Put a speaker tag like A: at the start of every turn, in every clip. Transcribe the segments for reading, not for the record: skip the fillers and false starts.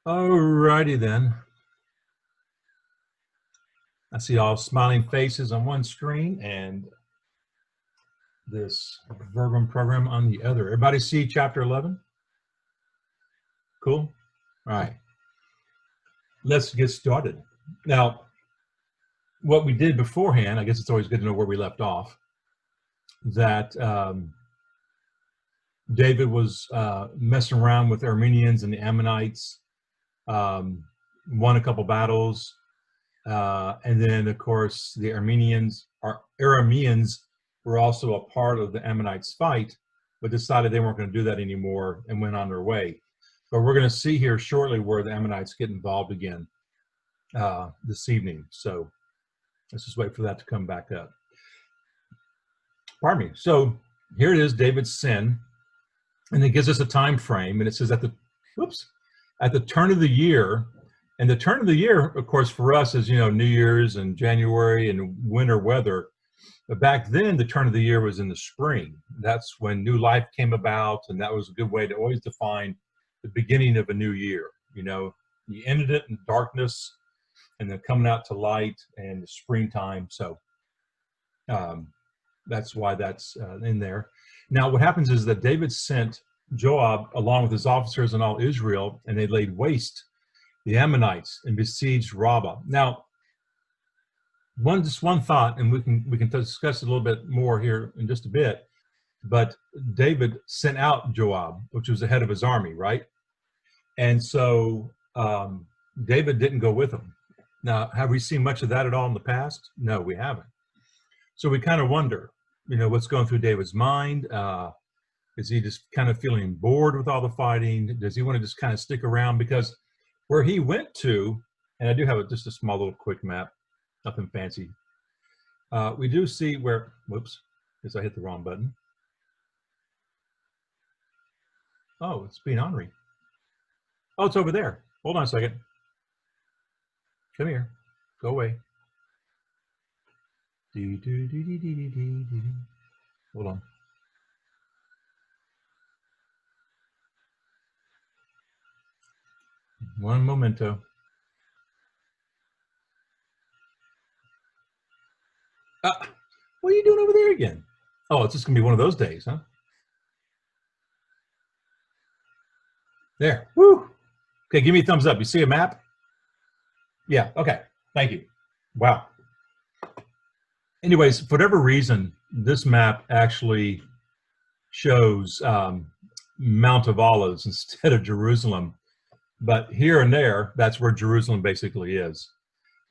A: Alrighty then. I see all smiling faces on one screen and this Verbum program on the other. Everybody see chapter 11? Cool. All right. Let's get started. Now, what we did beforehand, I guess it's always good to know where we left off, that David was messing around with Armenians and the Ammonites, won a couple battles, and then, of course, the Arameans were also a part of the Ammonites' fight, but decided they weren't going to do that anymore and went on their way. But we're going to see here shortly where the Ammonites get involved again this evening. So let's just wait for that to come back up. Pardon me. So here it is, David's sin, and it gives us a time frame, and it says at the turn of the year. And the turn of the year, of course, for us is, New Year's and January and winter weather. But back then, the turn of the year was in the spring. That's when new life came about, and that was a good way to always define the beginning of a new year. You ended it in darkness, and then coming out to light and the springtime. So that's why that's in there. Now, what happens is that David sent Joab along with his officers and all Israel, and they laid waste the Ammonites and besieged Rabbah. Now, one thought, and we can discuss it a little bit more here in just a bit. But David sent out Joab, which was the head of his army, right? And so David didn't go with him. Now, have we seen much of that at all in the past? No, we haven't. So we kind of wonder, what's going through David's mind. Is he just kind of feeling bored with all the fighting? Does he want to just kind of stick around? Because where he went to, and I do have just a small little quick map, nothing fancy. We do see where, whoops, because I hit the wrong button. Oh, it's being ornery. Oh, it's over there. Hold on a second. Come here. Go away. Hold on. One momento. What are you doing over there again? Oh, it's just gonna be one of those days, huh? There. Woo. Okay, give me a thumbs up. You see a map? Yeah. Okay. Thank you. Wow. Anyways, for whatever reason, this map actually shows Mount of Olives instead of Jerusalem. But here and there, that's where Jerusalem basically is.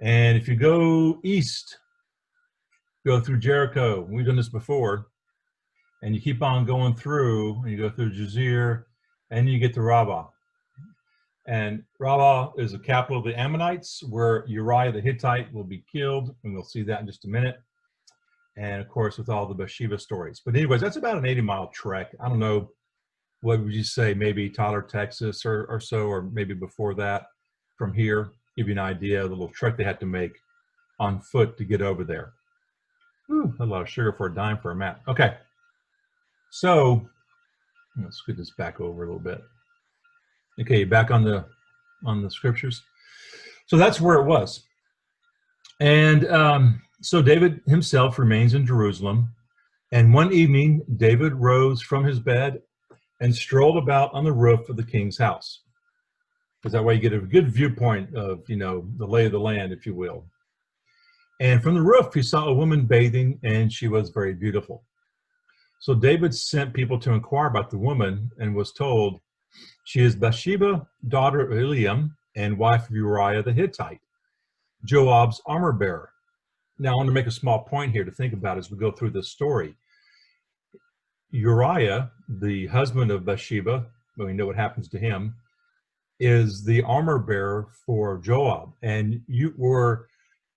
A: And if you go east, go through Jericho, we've done this before, and you keep on going through, and you go through Jazer, and you get to Rabbah. And Rabbah is the capital of the Ammonites, where Uriah the Hittite will be killed, and we'll see that in just a minute. And of course, with all the Bathsheba stories. But anyways, that's about an 80-mile trek. I don't know, what would you say, maybe Tyler, Texas or so, or maybe before that from here, give you an idea of the little trek they had to make on foot to get over there. Ooh, a lot of sugar for a dime for a map. Okay, so let's scoot this back over a little bit. Okay, back on the scriptures. So that's where it was. And so David himself remains in Jerusalem. And one evening, David rose from his bed and strolled about on the roof of the king's house. Because that way you get a good viewpoint of, the lay of the land, if you will. And from the roof, he saw a woman bathing, and she was very beautiful. So David sent people to inquire about the woman and was told, she is Bathsheba, daughter of Eliam, and wife of Uriah the Hittite, Joab's armor bearer. Now, I want to make a small point here to think about as we go through this story. Uriah, the husband of Bathsheba, well, we know what happens to him, is the armor bearer for Joab. And you were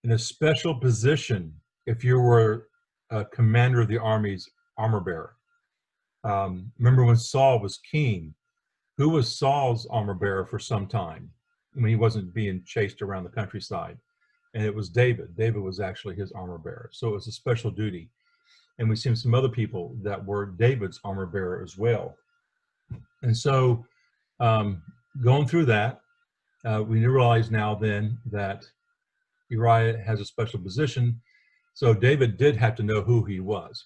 A: in a special position if you were a commander of the army's armor bearer. Remember when Saul was king, who was Saul's armor bearer for some time when he wasn't being chased around the countryside? And it was David. David was actually his armor bearer. So it was a special duty. And we've seen some other people that were David's armor bearer as well. And so going through that, We realize now then that Uriah has a special position, so David did have to know who he was.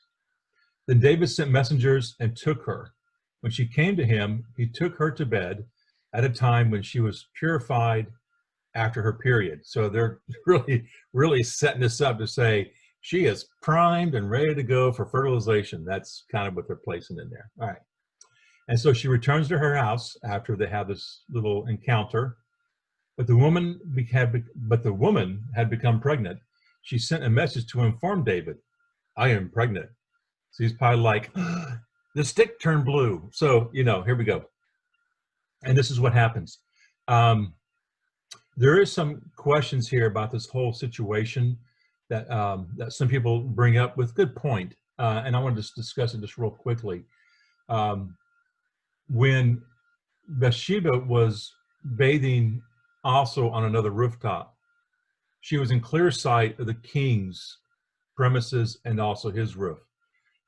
A: Then David sent messengers and took her. When she came to him, he took her to bed at a time when she was purified after her period. So they're really setting this up to say she is primed and ready to go for fertilization. That's kind of what they're placing in there. All right. And so she returns to her house after they have this little encounter. But the woman had become pregnant. She sent a message to inform David, I am pregnant. So he's probably like, the stick turned blue. So, here we go. And this is what happens. There is some questions here about this whole situation that some people bring up with good point. And I want to just discuss it just real quickly. When Bathsheba was bathing also on another rooftop, she was in clear sight of the king's premises and also his roof,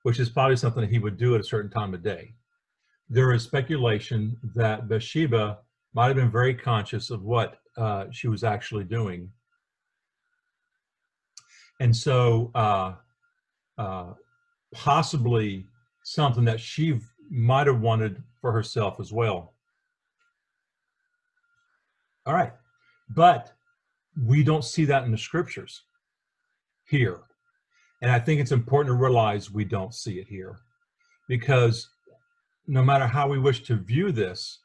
A: which is probably something that he would do at a certain time of day. There is speculation that Bathsheba might have been very conscious of what she was actually doing. And so possibly something that she might have wanted for herself as well. All right, but we don't see that in the scriptures here. And I think it's important to realize we don't see it here, because no matter how we wish to view this,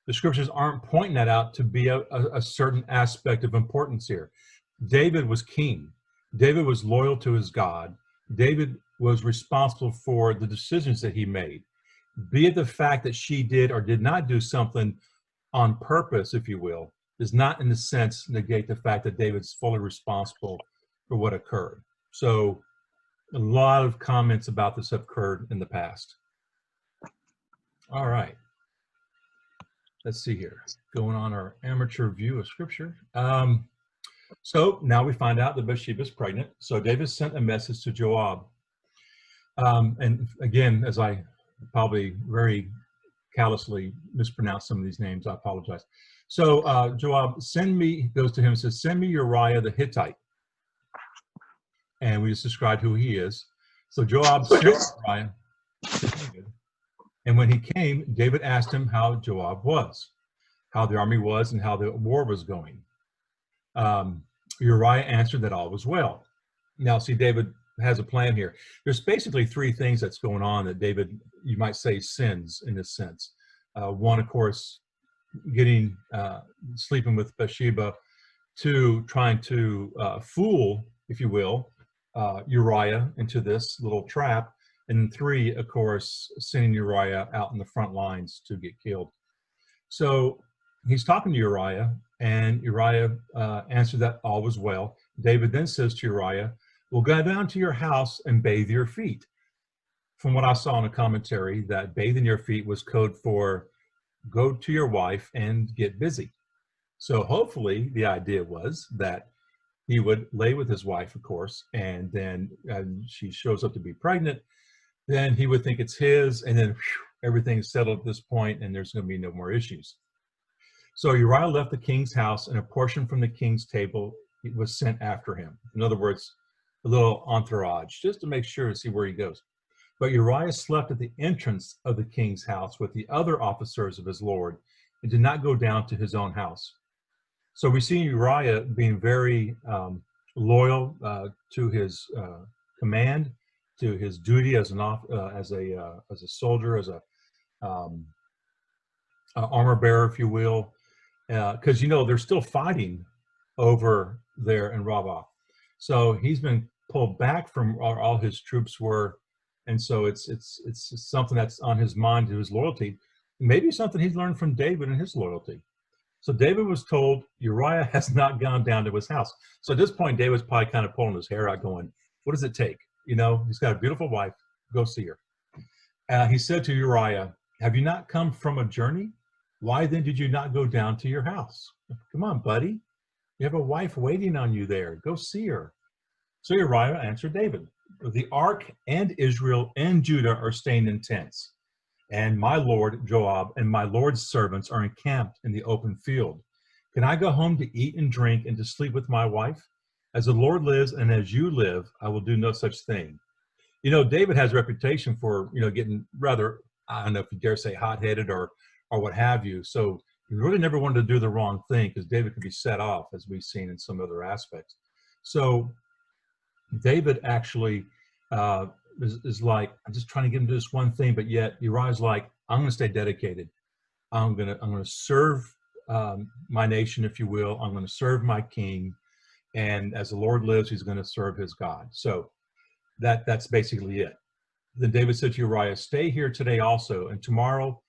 A: the scriptures aren't pointing that out to be a certain aspect of importance here. David was king. David was loyal to his God. David was responsible for the decisions that he made. Be it the fact that she did or did not do something on purpose, if you will, does not in a sense negate the fact that David's fully responsible for what occurred. So a lot of comments about this have occurred in the past. All right. Let's see here. Going on our amateur view of scripture. So now we find out that Bathsheba is pregnant. So David sent a message to Joab. And again, as I probably very callously mispronounced some of these names, I apologize. So Joab goes to him and says, send me Uriah the Hittite. And we just described who he is. So Joab sent Uriah to David. And when he came, David asked him how Joab was, how the army was, and how the war was going. Uriah answered that all was well. Now, see, David has a plan here. There's basically three things that's going on that David, you might say, sins in this sense. One, of course, sleeping with Bathsheba. Two, trying to fool, if you will, Uriah into this little trap. And three, of course, sending Uriah out in the front lines to get killed. So he's talking to Uriah, and Uriah answered that all was well. David then says to Uriah, well, go down to your house and bathe your feet. From what I saw in a commentary, that bathing your feet was code for go to your wife and get busy. So hopefully the idea was that he would lay with his wife, of course, and then she shows up to be pregnant. Then he would think it's his, and then everything's settled at this point, and there's going to be no more issues. So Uriah left the king's house, and a portion from the king's table was sent after him. In other words, a little entourage, just to make sure to see where he goes. But Uriah slept at the entrance of the king's house with the other officers of his lord, and did not go down to his own house. So we see Uriah being very loyal to his command, to his duty as a soldier, as a armor bearer, if you will, because they're still fighting over there in Rabbah. So he's been pulled back from where all his troops were, and so it's something that's on his mind, to his loyalty. Maybe something he's learned from David and his loyalty. So David was told Uriah has not gone down to his house. So at this point, David's probably kind of pulling his hair out, going, "What does it take? He's got a beautiful wife. Go see her." He said to Uriah, "Have you not come from a journey? Why then did you not go down to your house? Come on, buddy. You have a wife waiting on you there. Go see her." So Uriah answered David, "The ark and Israel and Judah are staying in tents, and my lord Joab and my lord's servants are encamped in the open field, Can I go home to eat and drink and to sleep with my wife? As the Lord lives and as you live, I will do no such thing. You know, David has a reputation for, getting rather, I don't know if you dare say hot-headed or what have you. So he really never wanted to do the wrong thing because David could be set off, as we've seen in some other aspects. So David actually is like, I'm just trying to get him to this one thing, but yet Uriah's like, I'm going to stay dedicated. I'm going to serve my nation, if you will. I'm going to serve my king. And as the Lord lives, he's going to serve his God. So that's basically it. Then David said to Uriah, stay here today also, and tomorrow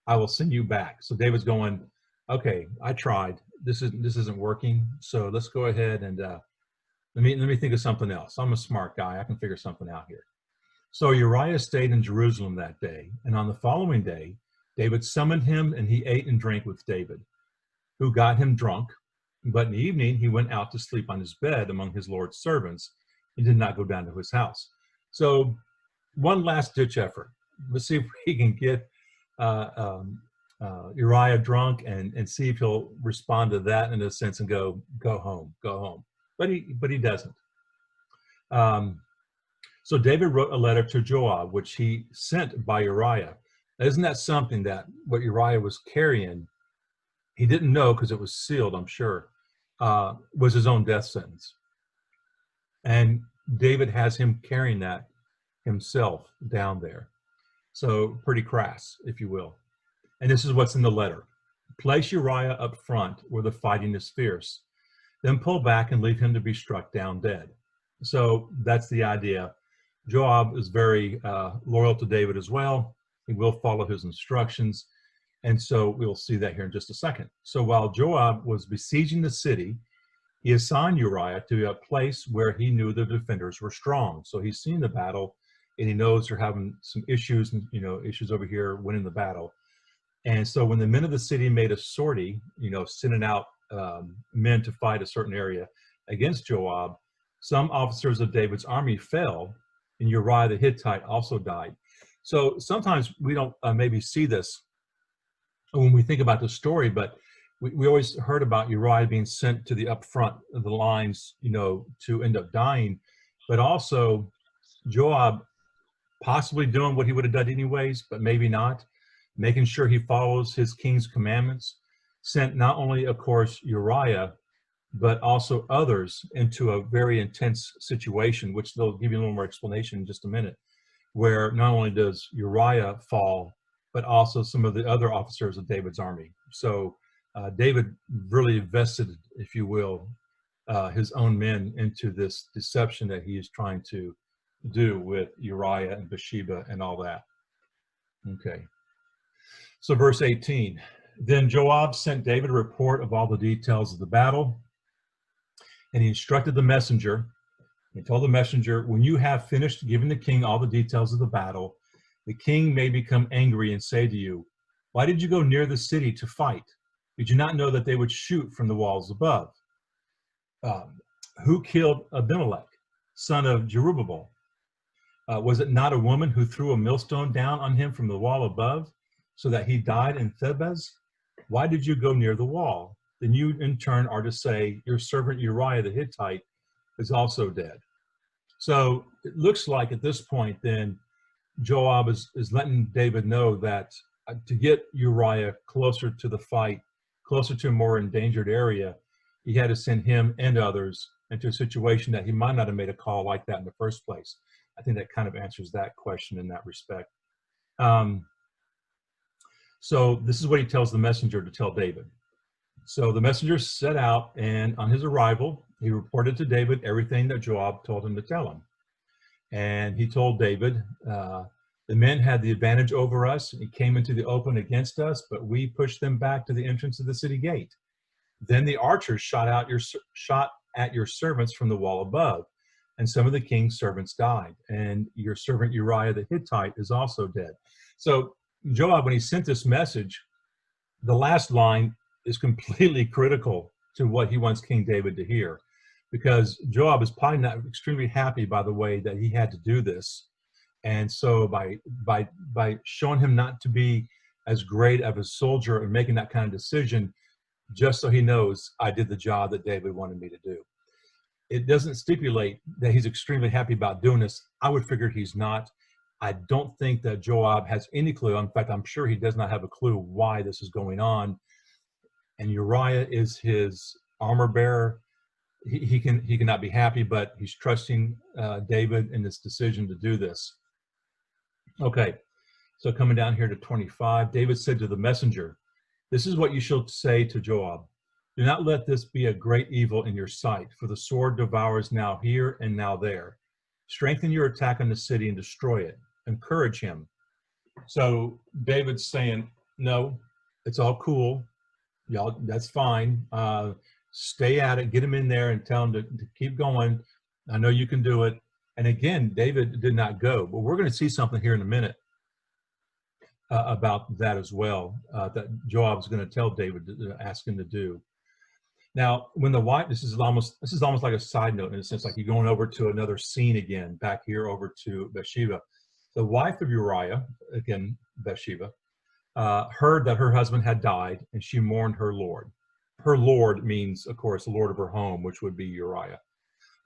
A: I will send you back. So David's going, okay, I tried. This isn't working. So let's go ahead and let me think of something else. I'm a smart guy. I can figure something out here. So Uriah stayed in Jerusalem that day, and on the following day, David summoned him, and he ate and drank with David, who got him drunk. But in the evening, he went out to sleep on his bed among his Lord's servants and did not go down to his house. So one last ditch effort. Let's see if we can get Uriah drunk and see if he'll respond to that in a sense and go home. But he doesn't. So David wrote a letter to Joab, which he sent by Uriah. Now, isn't that something that what Uriah was carrying, he didn't know because it was sealed, I'm sure, was his own death sentence. And David has him carrying that himself down there. So pretty crass, if you will. And this is what's in the letter. Place Uriah up front where the fighting is fierce, then pull back and leave him to be struck down dead. So that's the idea. Joab is very loyal to David as well. He will follow his instructions. And so we'll see that here in just a second. So while Joab was besieging the city, he assigned Uriah to a place where he knew the defenders were strong. So he's seen the battle and he knows they're having some issues, issues over here winning the battle. And so when the men of the city made a sortie, sending out men to fight a certain area against Joab, some officers of David's army fell, and Uriah the Hittite also died. So sometimes we don't maybe see this when we think about the story, but we always heard about Uriah being sent to the up front of the lines, to end up dying, but also Joab possibly doing what he would have done anyways, but maybe not, making sure he follows his king's commandments, sent not only, of course, Uriah, but also others into a very intense situation, which they'll give you a little more explanation in just a minute, where not only does Uriah fall, but also some of the other officers of David's army. So David really invested, if you will, his own men into this deception that he is trying to do with Uriah and Bathsheba and all that. Okay. So verse 18, then Joab sent David a report of all the details of the battle, and he instructed the messenger. He told the messenger, when you have finished giving the king all the details of the battle, the king may become angry and say to you, why did you go near the city to fight? Did you not know that they would shoot from the walls above? Who killed Abimelech, son of Jerubbaal? Was it not a woman who threw a millstone down on him from the wall above, so that he died in Thebez? Why did you go near the wall? Then you in turn are to say, your servant Uriah the Hittite is also dead. So it looks like at this point then Joab is letting David know that to get Uriah closer to the fight, closer to a more endangered area, he had to send him and others into a situation that he might not have made a call like that in the first place. I think that kind of answers that question in that respect. So this is what he tells the messenger to tell David. So the messenger set out, and on his arrival, he reported to David everything that Joab told him to tell him. And he told David, the men had the advantage over us. He came into the open against us, but we pushed them back to the entrance of the city gate. Then the archers shot at your servants from the wall above, and some of the king's servants died. And your servant Uriah the Hittite is also dead. So Joab, when he sent this message, the last line is completely critical to what he wants King David to hear, because Joab is probably not extremely happy by the way that he had to do this. And so by showing him not to be as great of a soldier and making that kind of decision, just so he knows I did the job that David wanted me to do. It doesn't stipulate that he's extremely happy about doing this. I would figure he's not. I don't think that Joab has any clue. In fact, I'm sure he does not have a clue why this is going on. And Uriah is his armor bearer. He cannot be happy, but he's trusting David in this decision to do this. Okay, so coming down here to 25, David said to the messenger, "This is what you shall say to Joab. Do not let this be a great evil in your sight, for the sword devours now here and now there. Strengthen your attack on the city and destroy it. Encourage him." So David's saying, no, it's all cool. Y'all, that's fine. Stay at it, get him in there and tell him to keep going. I know you can do it. And again, David did not go, but we're going to see something here in a minute about that as well, that Joab's going to tell David to ask him to do. Now, when the wife, this is almost like a side note in a sense, like you're going over to another scene again, back here over to Bathsheba. The wife of Uriah, again, Bathsheba, heard that her husband had died, and she mourned her lord. Her lord means, of course, the lord of her home, which would be Uriah.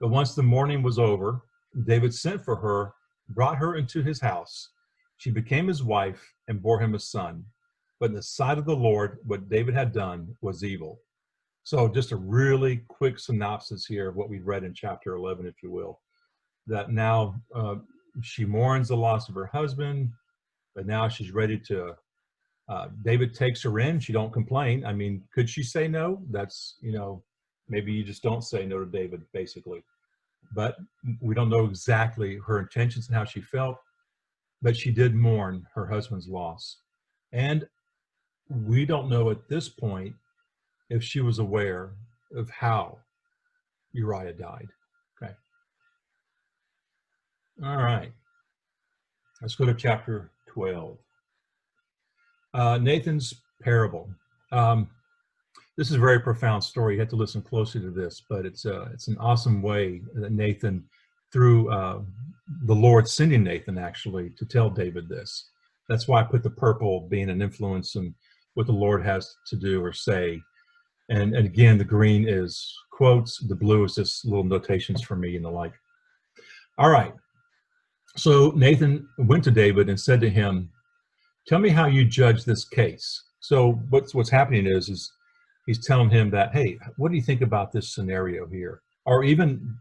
A: But once the mourning was over, David sent for her, brought her into his house. She became his wife and bore him a son. But in the sight of the Lord, what David had done was evil. So just a really quick synopsis here of what we read in chapter 11, if you will, that now she mourns the loss of her husband, but now she's ready to, David takes her in. She don't complain. I mean, could she say no? That's, maybe you just don't say no to David, basically. But we don't know exactly her intentions and how she felt, but she did mourn her husband's loss. And we don't know at this point if she was aware of how Uriah died. Okay. All right. Let's go to chapter 12. Nathan's parable. This is a very profound story. You have to listen closely to this, but it's an awesome way that Nathan, through the Lord sending Nathan actually to tell David this. That's why I put the purple being an influence in what the Lord has to do or say. And again, the green is quotes, the blue is just little notations for me and the like. All right. So Nathan went to David and said to him, "Tell me how you judge this case." So what's happening is he's telling him that, hey, what do you think about this scenario here? Or even,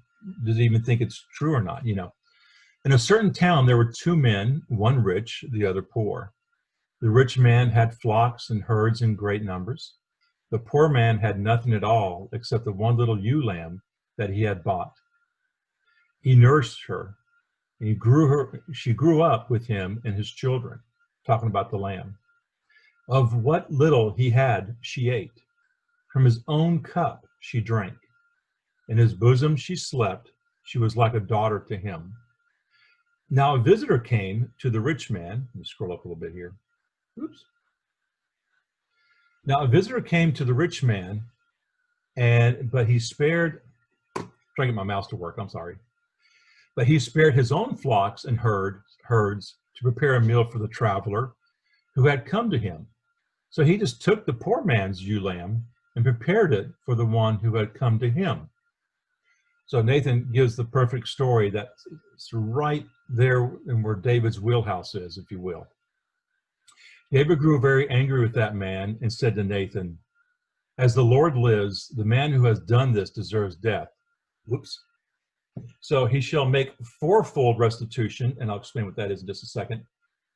A: does he even think it's true or not? In a certain town, there were two men, one rich, the other poor. The rich man had flocks and herds in great numbers. The poor man had nothing at all except the one little ewe lamb that he had bought. He nursed her, and she grew up with him and his children, talking about the lamb. Of what little he had, she ate. From his own cup she drank. In his bosom she slept. She was like a daughter to him. Now a visitor came to the rich man. Let me scroll up a little bit here. Oops. Now a visitor came to the rich man, but he spared, trying to get my mouse to work, I'm sorry. But he spared his own flocks and herds to prepare a meal for the traveler who had come to him. So he just took the poor man's ewe lamb and prepared it for the one who had come to him. So Nathan gives the perfect story that's right there in where David's wheelhouse is, if you will. David grew very angry with that man and said to Nathan, "As the Lord lives, the man who has done this deserves death." Whoops. So he shall make fourfold restitution, and I'll explain what that is in just a second,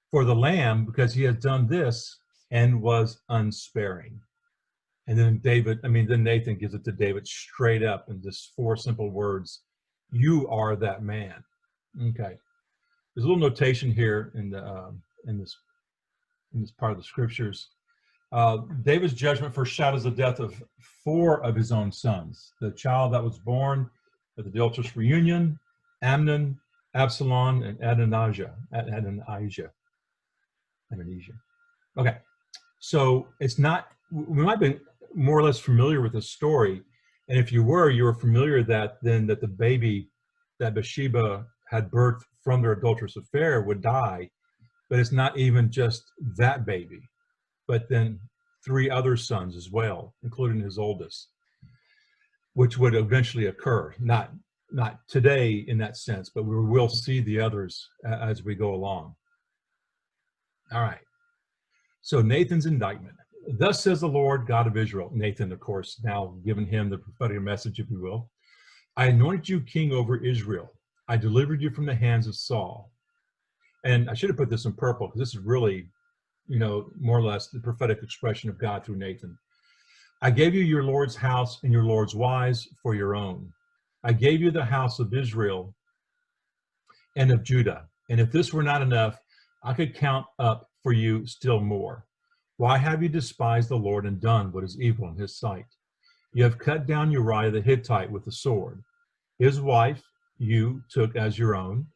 A: for the lamb, because he has done this and was unsparing. And then Nathan gives it to David straight up in just four simple words: "You are that man." Okay. There's a little notation here in this part of the scriptures. David's judgment foreshadows the death of 4 of his own sons. The child that was born at the adulterous reunion, Amnon, Absalom, and Adonijah. Okay, so it's not, we might be more or less familiar with the story, and if you were familiar that the baby that Bathsheba had birthed from their adulterous affair would die, but it's not even just that baby, but then 3 other sons as well, including his oldest, which would eventually occur. Not today in that sense, but we will see the others as we go along. All right. So Nathan's indictment. Thus says the Lord God of Israel. Nathan, of course, now giving him the prophetic message, if you will. I anointed you king over Israel. I delivered you from the hands of Saul. And I should have put this in purple because this is really, more or less the prophetic expression of God through Nathan. I gave you your Lord's house and your Lord's wives for your own. I gave you the house of Israel and of Judah. And if this were not enough, I could count up for you still more. Why have you despised the Lord and done what is evil in his sight? You have cut down Uriah the Hittite with the sword. His wife you took as your own,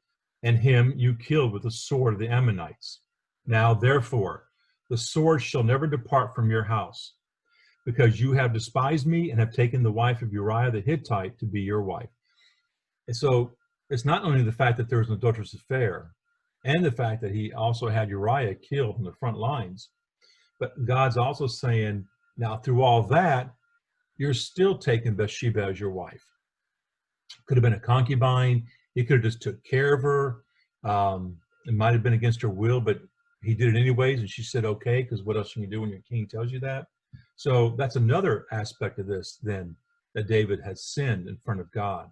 A: and him you killed with the sword of the Ammonites. Now, therefore, the sword shall never depart from your house, because you have despised me and have taken the wife of Uriah the Hittite to be your wife. And so it's not only the fact that there was an adulterous affair and the fact that he also had Uriah killed in the front lines, but God's also saying, now through all that, you're still taking Bathsheba as your wife. Could have been a concubine. He could have just took care of her. It might have been against her will, but he did it anyways, and she said, okay, because what else can you do when your king tells you that? So that's another aspect of this, then, that David has sinned in front of God.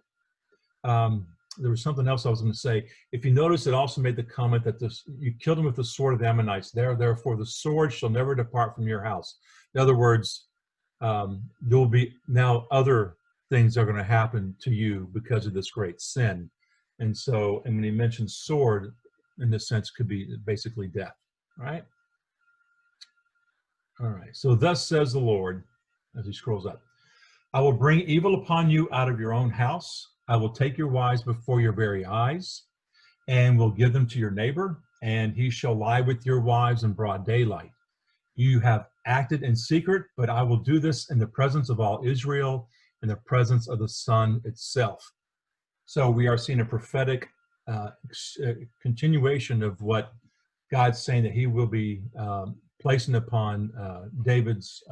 A: There was something else I was going to say. If you notice, it also made the comment that you killed him with the sword of the Ammonites. Therefore, the sword shall never depart from your house. In other words, there will be now other things are going to happen to you because of this great sin. And so, and when he mentions sword, in this sense, could be basically death, right? All right. So thus says the Lord, as he scrolls up, I will bring evil upon you out of your own house. I will take your wives before your very eyes and will give them to your neighbor, and he shall lie with your wives in broad daylight. You have acted in secret, but I will do this in the presence of all Israel, in the presence of the sun itself. So we are seeing a prophetic continuation of what God's saying that he will be placing upon David's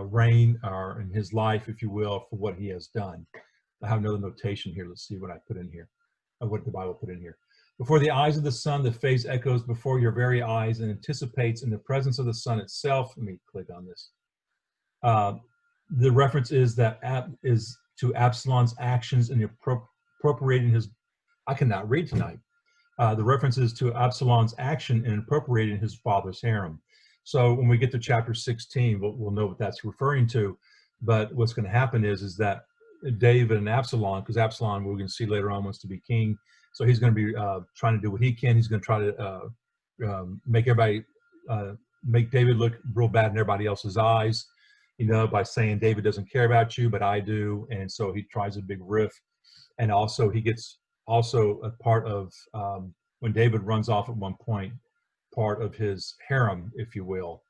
A: reign, or in his life, if you will, for what he has done. I have another notation here. Let's see what I put in here, or what the Bible put in here. Before the eyes of the sun, the face echoes before your very eyes and anticipates in the presence of the sun itself. Let me click on this. The reference is to Absalom's actions in appropriating his. I cannot read tonight. The reference is to Absalom's action in appropriating his father's harem. So when we get to chapter 16, we'll know what that's referring to. But what's going to happen is that David and Absalom, because Absalom, we're going to see later on, wants to be king. So he's going to be trying to do what he can. He's going to try to make David look real bad in everybody else's eyes, by saying David doesn't care about you, but I do. And so he tries a big riff. And also he gets also a part of, when David runs off at one point, part of his harem, if you will.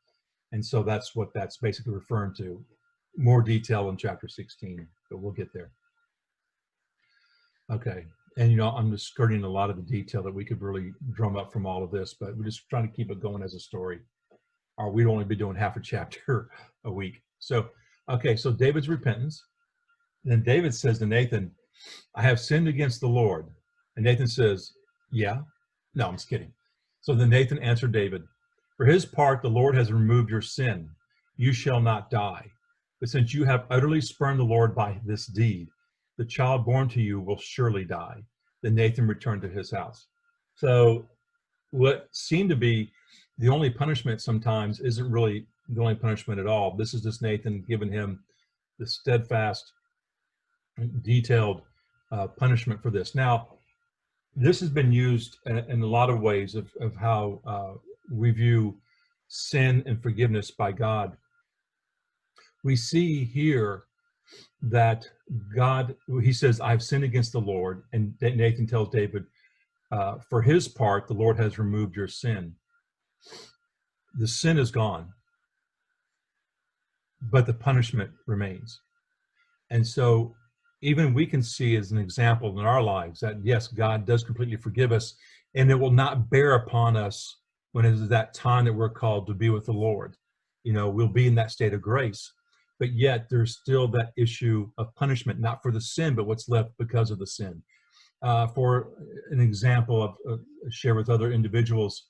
A: And so that's what that's basically referring to. More detail in chapter 16, but we'll get there. Okay. And, I'm just skirting a lot of the detail that we could really drum up from all of this, but we're just trying to keep it going as a story. Or we'd only be doing half a chapter a week. So, okay, so David's repentance. Then David says to Nathan, I have sinned against the Lord. And Nathan says, yeah? No, I'm just kidding. So then Nathan answered David, for his part, the Lord has removed your sin. You shall not die. But since you have utterly spurned the Lord by this deed, the child born to you will surely die. Then Nathan returned to his house. So what seemed to be the only punishment sometimes isn't really the only punishment at all. This is just Nathan giving him the steadfast, detailed punishment for this. Now, this has been used in a lot of ways of how we view sin and forgiveness by God. We see here that God, he says, I've sinned against the Lord. And Nathan tells David, for his part, the Lord has removed your sin. The sin is gone, but the punishment remains. And so even we can see as an example in our lives that, yes, God does completely forgive us, and it will not bear upon us when it is that time that we're called to be with the Lord. we'll be in that state of grace. But yet there's still that issue of punishment, not for the sin, but what's left because of the sin. For an example of share with other individuals,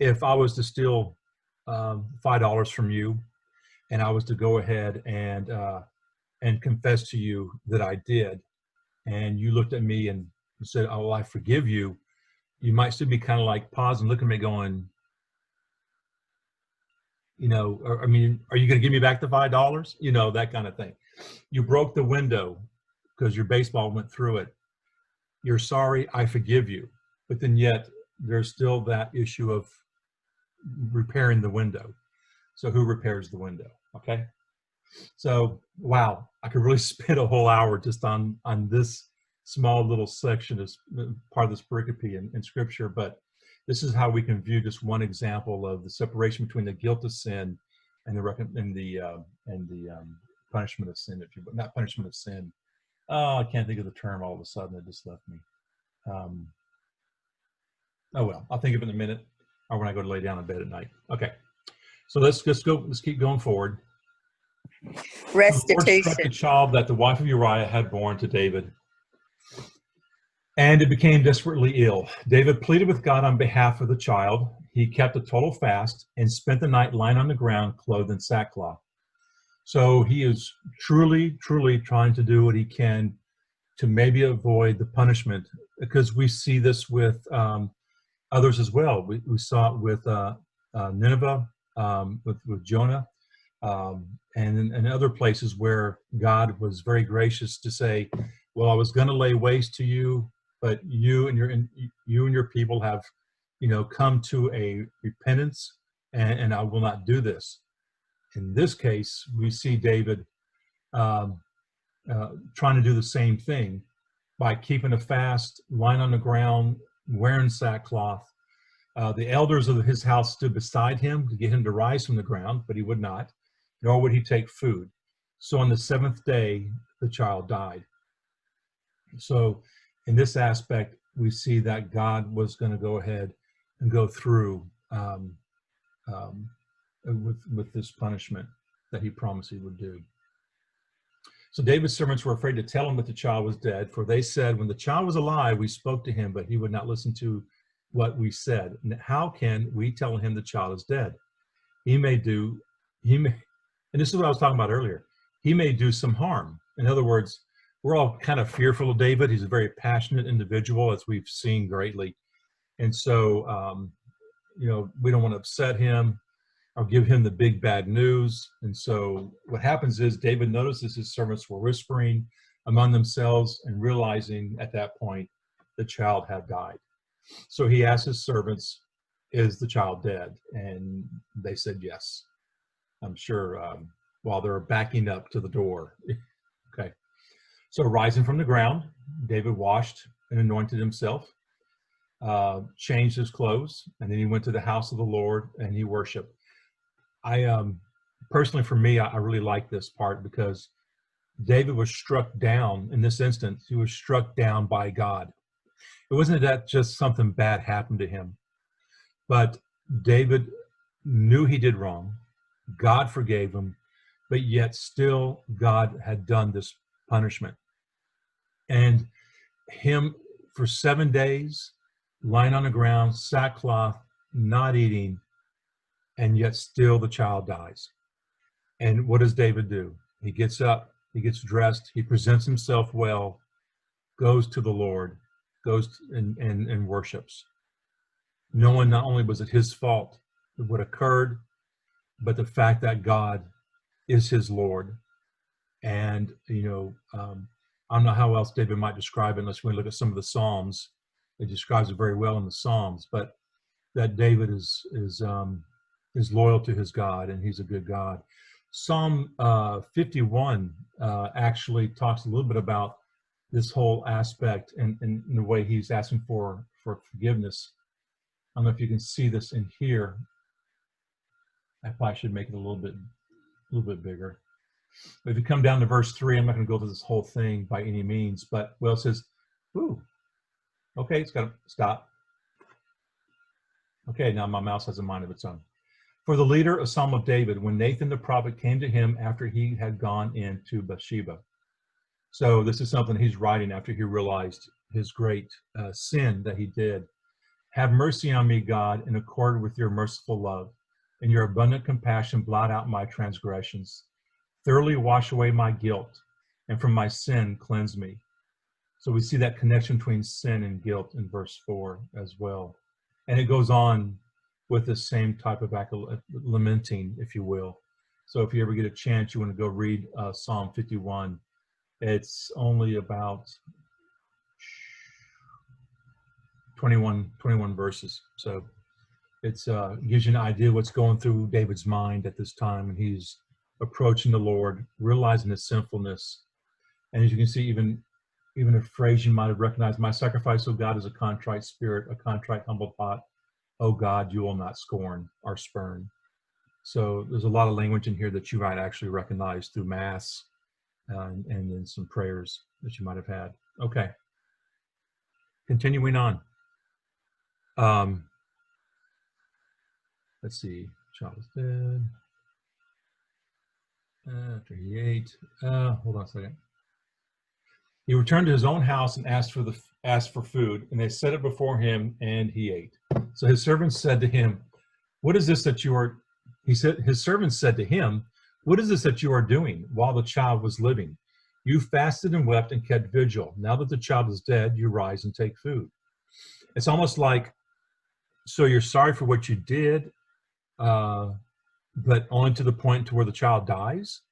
A: if I was to steal $5 from you, and I was to go ahead and confess to you that I did, and you looked at me and said, "Oh, well, I forgive you," you might still be kind of like pausing, looking at me, going, I mean, are you going to give me back the $5? That kind of thing. You broke the window because your baseball went through it. You're sorry, I forgive you. But then yet there's still that issue of repairing the window. So who repairs the window? Okay. So, wow, I could really spend a whole hour just on this small little section as part of this pericope in Scripture, but this is how we can view just one example of the separation between the guilt of sin and the punishment of sin. If you not punishment of sin, I can't think of the term all of a sudden. It just left me. Oh well, I'll think of it in a minute, or when I go to lay down in bed at night. Okay, so let's go. Let's keep going forward.
B: Restitution.
A: The Lord struck the child that the wife of Uriah had born to David, and it became desperately ill. David pleaded with God on behalf of the child. He kept a total fast and spent the night lying on the ground, clothed in sackcloth. So he is truly, truly trying to do what he can to maybe avoid the punishment, because we see this with others as well. We saw it with Nineveh, with Jonah, and in other places where God was very gracious to say, well, I was going to lay waste to you, but you and your people have, come to a repentance, and I will not do this. In this case, we see David trying to do the same thing by keeping a fast, lying on the ground, wearing sackcloth. The elders of his house stood beside him to get him to rise from the ground, but he would not, nor would he take food. So on the seventh day, the child died. So in this aspect, we see that God was going to go ahead and go through with this punishment that he promised he would do. So David's servants were afraid to tell him that the child was dead, for they said, when the child was alive, we spoke to him, but he would not listen to what we said. And how can we tell him the child is dead? And this is what I was talking about earlier, he may do some harm. In other words, we're all kind of fearful of David. He's a very passionate individual, as we've seen greatly. And so, we don't want to upset him or give him the big bad news. And so what happens is David notices his servants were whispering among themselves and realizing at that point the child had died. So he asked his servants, is the child dead? And they said yes. I'm sure while they're backing up to the door. Okay. So rising from the ground, David washed and anointed himself, changed his clothes, and then he went to the house of the Lord and he worshiped. I personally, for me, I really like this part, because David was struck down in this instance. He was struck down by God. It wasn't that just something bad happened to him, but David knew he did wrong. God forgave him, but yet still God had done this punishment. And him for 7 days, lying on the ground, sackcloth, not eating, and yet still the child dies. And what does David do? He gets up, he gets dressed, he presents himself well, goes to the Lord, goes and worships. Knowing not only was it his fault what occurred, but the fact that God is his Lord. And, I don't know how else David might describe it unless we look at some of the Psalms. It describes it very well in the Psalms, but that David is loyal to his God, and he's a good God. Psalm 51 actually talks a little bit about this whole aspect and the way he's asking for forgiveness. I don't know if you can see this in here. I probably should make it a little bit bigger. But if you come down to verse 3, I'm not going to go through this whole thing by any means, but well, it says, ooh, okay, it's got to stop. Okay, now my mouse has a mind of its own. For the leader, a psalm of David, when Nathan the prophet came to him after he had gone into Bathsheba. So this is something he's writing after he realized his great sin that he did. Have mercy on me, God, in accord with your merciful love. In your abundant compassion, blot out my transgressions. Thoroughly wash away my guilt, and from my sin, cleanse me. So we see that connection between sin and guilt in verse 4 as well. And it goes on with the same type of lamenting, if you will. So if you ever get a chance, you want to go read Psalm 51. It's only about 21 verses. So it's gives you an idea what's going through David's mind at this time, and he's approaching the Lord, realizing his sinfulness. And as you can see, even a phrase you might have recognized: my sacrifice, O God, is a contrite spirit, a contrite, humble thought. O God, you will not scorn or spurn. So there's a lot of language in here that you might actually recognize through Mass and in some prayers that you might have had. Okay. Continuing on. Let's see. Child is dead. After he ate. Hold on a second. He returned to his own house and asked for food, and they set it before him, and he ate. So his servants said to him, "What is this that you are?" His servants said to him, "What is this that you are doing while the child was living? You fasted and wept and kept vigil. Now that the child is dead, you rise and take food." It's almost like, so you're sorry for what you did, but only to the point to where the child dies?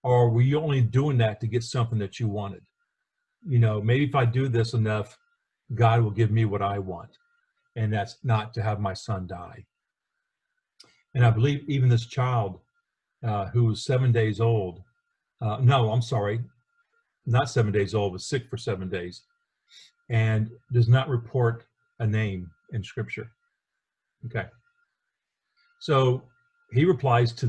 A: Or were you only doing that to get something that you wanted? You know, maybe if I do this enough, God will give me what I want. And that's not to have my son die. And I believe even this child who was 7 days old, no, I'm sorry, not 7 days old, was sick for 7 days and does not report a name in Scripture. Okay. So he replies to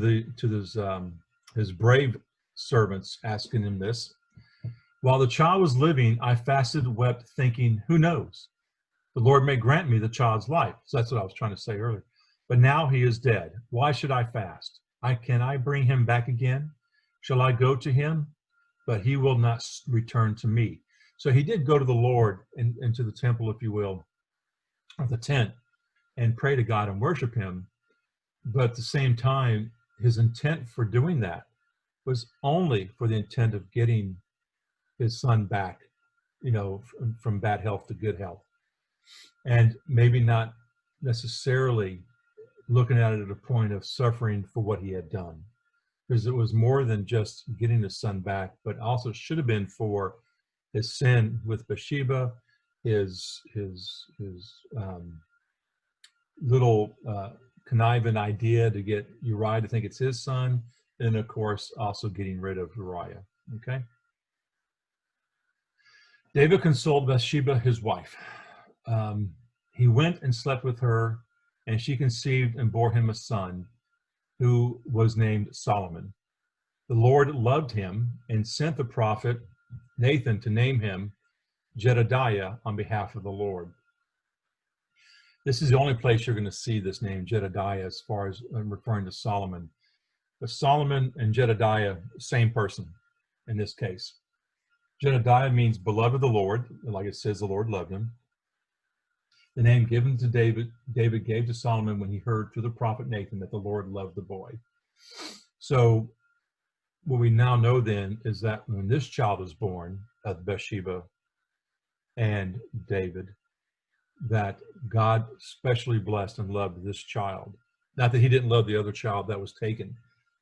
A: his brave servants asking him this. While the child was living, I fasted and wept, thinking, who knows? The Lord may grant me the child's life. So that's what I was trying to say earlier. But now he is dead. Why should I fast? Can I bring him back again? Shall I go to him? But he will not return to me. So he did go to the Lord into the temple, if you will, or the tent, and pray to God and worship him. But at the same time, his intent for doing that was only for the intent of getting his son back, you know, from bad health to good health. And maybe not necessarily looking at it at a point of suffering for what he had done, because it was more than just getting his son back, but also should have been for his sin with Bathsheba, his little conniving idea to get Uriah to think it's his son, and of course also getting rid of Uriah. Okay. David consoled Bathsheba, his wife. He went and slept with her, and she conceived and bore him a son, who was named Solomon. The Lord loved him and sent the prophet Nathan to name him Jedediah on behalf of the Lord. This is the only place you're going to see this name Jedediah as far as referring to Solomon. But Solomon and Jedediah, same person in this case. Jedediah means beloved of the Lord, like it says the Lord loved him. The name given to David gave to Solomon when he heard through the prophet Nathan that the Lord loved the boy. So what we now know then is that when this child was born of Bathsheba and David, that God specially blessed and loved this child. Not that he didn't love the other child that was taken.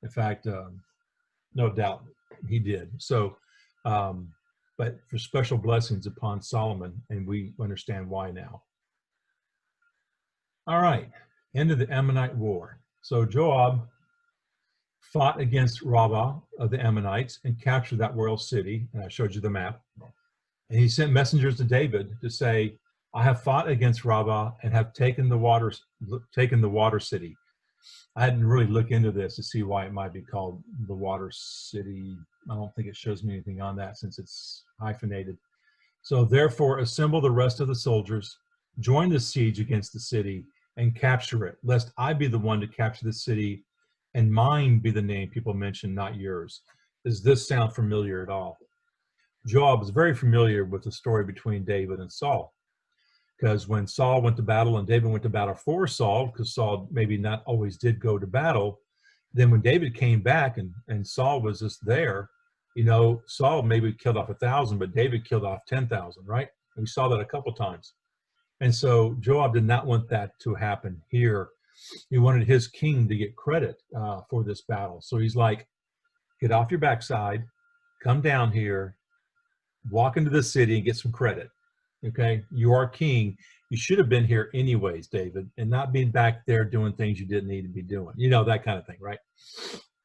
A: In fact, no doubt he did. So, but for special blessings upon Solomon, and we understand why now. All right, end of the Ammonite War. So Joab fought against Rabbah of the Ammonites and captured that royal city, and I showed you the map. And he sent messengers to David to say, I have fought against Rabbah and have taken the water city. I hadn't really looked into this to see why it might be called the water city. I don't think it shows me anything on that since it's hyphenated. So therefore assemble the rest of the soldiers, join the siege against the city, and capture it, lest I be the one to capture the city and mine be the name people mention, not yours. Does this sound familiar at all? Joab was very familiar with the story between David and Saul, because when Saul went to battle and David went to battle for Saul, because Saul maybe not always did go to battle, then when David came back and Saul was just there, Saul maybe killed off 1,000, but David killed off 10,000, right? And we saw that a couple times. And so Joab did not want that to happen here. He wanted his king to get credit for this battle. So he's like, get off your backside, come down here, walk into the city and get some credit. Okay, you are king. You should have been here anyways, David, and not being back there doing things you didn't need to be doing. That kind of thing, right?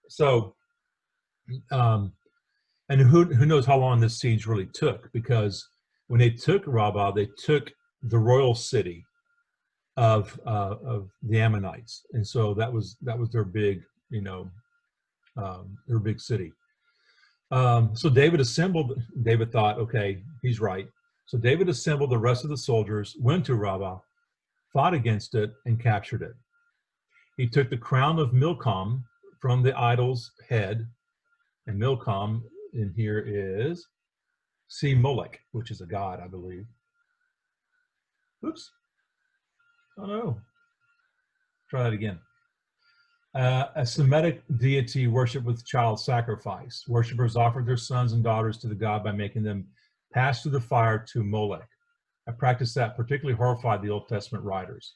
A: So, and who knows how long this siege really took? Because when they took Rabbah, they took the royal city of the Ammonites, and so that was their big, their big city. So David thought, okay, he's right. So David assembled the rest of the soldiers, went to Rabbah, fought against it, and captured it. He took the crown of Milcom from the idol's head, and Milcom in here is Molech, which is a god, I believe. Oops. Oh no. Try that again. A Semitic deity worshipped with child sacrifice. Worshippers offered their sons and daughters to the god by making them pass through the fire to Molech. A practice that particularly horrified the Old Testament writers.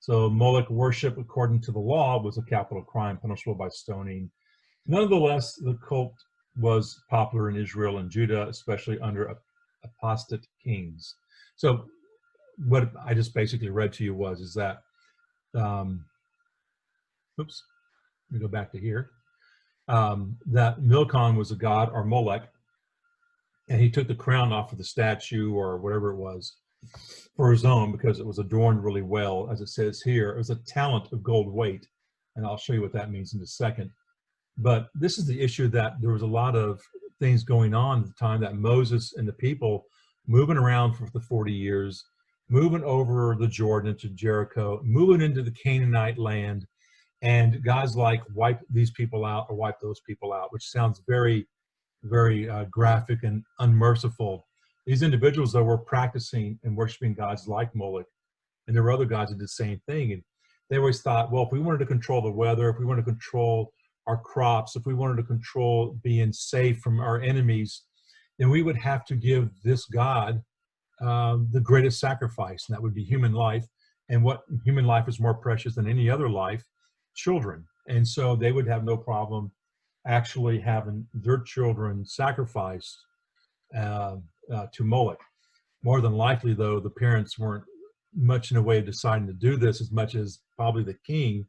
A: So Molech worship, according to the law, was a capital crime punishable by stoning. Nonetheless, the cult was popular in Israel and Judah, especially under apostate kings. So what I just basically read to you is that, oops, let me go back to here, that Milcom was a god, or Molech, and he took the crown off of the statue or whatever it was for his own because it was adorned really well. As it says here, it was a talent of gold weight, and I'll show you what that means in a second. But this is the issue, that there was a lot of things going on at the time, that Moses and the people moving around for the 40 years, moving over the Jordan into Jericho, moving into the Canaanite land, and God's like, wipe these people out or wipe those people out, which sounds very, very graphic and unmerciful. These individuals, though, were practicing and worshiping gods like Moloch, and there were other gods that did the same thing. And they always thought, well, if we wanted to control the weather, if we wanted to control our crops, if we wanted to control being safe from our enemies, then we would have to give this God the greatest sacrifice, and that would be human life. And what human life is more precious than any other life? Children. And so they would have no problem actually having their children sacrificed to Moloch. More than likely, though, the parents weren't much in a way of deciding to do this, as much as probably the king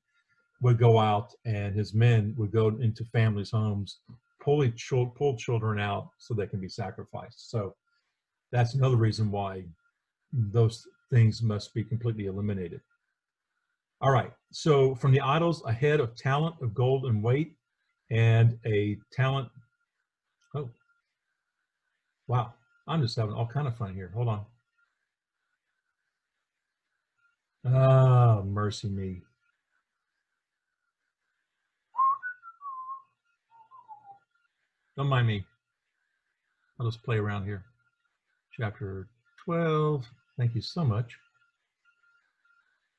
A: would go out and his men would go into families' homes, pull children out so they can be sacrificed. So that's another reason why those things must be completely eliminated. All right, so from the idols, a head of talent of gold and weight, and a talent, oh, wow, I'm just having all kind of fun here. Hold on. Oh, mercy me. Don't mind me. I'll just play around here. Chapter 12. Thank you so much.